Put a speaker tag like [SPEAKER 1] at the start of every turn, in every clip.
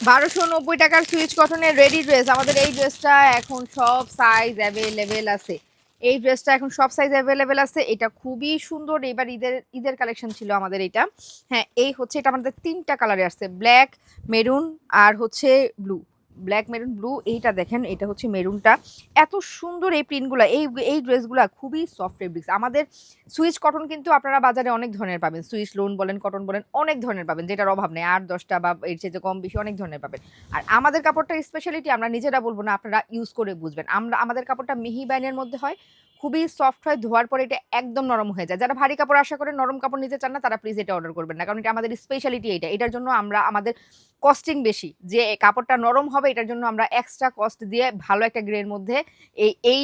[SPEAKER 1] 1290 টাকার সুইচ কটনের ready dress. আমাদের এই ড্রেসটা এখন সব সাইজ অ্যাভেলেবেল আছে। এই ড্রেসটা এখন সব সাইজ অ্যাভেলেবেল আছে। এটা খুবই সুন্দর। এবার ঈদের ঈদের কালেকশন ছিল আমাদের এটা। হ্যাঁ, এই হচ্ছে এটা আমাদের ৩ টা কালারে আসছে। ব্ল্যাক, মেরুন আর হচ্ছে ব্লু। Black, maroon, blue. এইটা দেখেন, এটা হচ্ছে মেরুনটা। এত সুন্দর এই প্রিন্টগুলা, এই ড্রেসগুলা খুবই সফট ফেব্রিক্স। আমাদের সুইচ কটন কিন্তু আপনারা বাজারে অনেক ধরনের পাবেন। সুইচ লোন বলেন, কটন বলেন, অনেক ধরনের পাবেন, যেটার অভাব নেই। ৮-১০ টা বা এর চাইতে কম বেশি অনেক ধরনের পাবেন। আর আমাদের কাপড়টার স্পেশালিটি আমরা নিজেরা বলবো না, আপনারা ইউজ করে বুঝবেন। আমাদের কাপড়টা মিহি বাইনের মধ্যে হয়, খুবই সফট হয়, ধোয়ার পরে এটা একদম নরম হয়ে যায়। যারা ভারী কাপড় আশা করে নরম কাপড় নিতে চান না, তারা প্লিজ এটা অর্ডার করবেন না, কারণ এটা আমাদের স্পেশালিটি। এটার জন্য আমরা আমাদের কস্টিং বেশি, যে কাপড়টা নরম হবে এটার জন্য আমরা এক্সট্রা কস্ট দিয়ে ভালো একটা গ্রের মধ্যে এই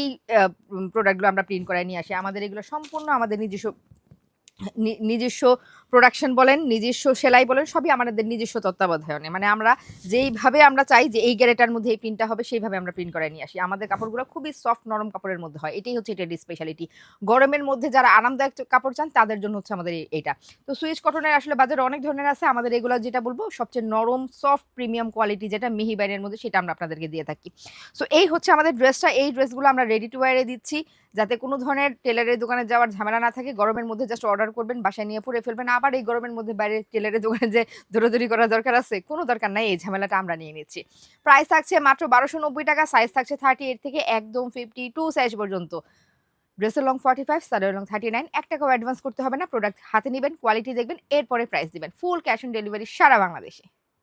[SPEAKER 1] প্রোডাক্টগুলো আমরা প্রিন্ট করায় নিয়ে আসি। আমাদের এগুলো সম্পূর্ণ আমাদের নিজস্ব প্রোডাকশন বলেন, নিজস্ব সেলাই বলেন, সবই আমাদের নিজস্ব তত্ত্বাবধানে। মানে আমরা যেইভাবে আমরা চাই যে এই গ্যারেটার মধ্যে এই প্রিন্টটা হবে, সেইভাবে আমরা প্রিন্ট করে নিয়ে আসি। আমাদের কাপড়গুলো খুবই সফট নরম কাপড়ের মধ্যে হয়। এটাই হচ্ছে এটার স্পেশালিটি। গরমের মধ্যে যারা আরামদায়ক কাপড় চান তাদের জন্য হচ্ছে আমাদের এইটা। তো সুইচ কটনের আসলে বাজারে অনেক ধরনের আছে। আমাদের এগুলো যেটা বলবো সবচেয়ে নরম সফট প্রিমিয়াম কোয়ালিটি, যেটা মিহি বাইনের মধ্যে, সেটা আমরা আপনাদেরকে দিয়ে থাকি। সো এই হচ্ছে আমাদের ড্রেসটা। এই ড্রেসগুলো আমরা রেডি টু ওয়্যারে দিচ্ছি, যাতে কোনো ধরনের টেলারের দোকানে যাওয়ার ঝামেলা না থাকে। গরমের মধ্যে জাস্ট অর্ডার করবেন, বাসায় নিয়ে পরে ফেলবেন। আবার এই গরমের মধ্যে বাইরে টেলারের দোকানে যে দৌড়াদৌড়ি করার দরকার আছে, কোনো দরকার নাই। এই ঝামেলাটা আমরা নিয়ে নিচ্ছি। প্রাইস থাকছে মাত্র 1290 টাকা। সাইজ থাকছে 38 থেকে একদম 52 সাইজ পর্যন্ত। ড্রেসের লং 45, সালোয়ার লং 39। ১ টাকাও অ্যাডভান্স করতে হবে না। প্রোডাক্ট হাতে নিবেন, কোয়ালিটি দেখবেন, এরপরে প্রাইস দিবেন। ফুল ক্যাশ অন ডেলিভারি সারা বাংলাদেশে।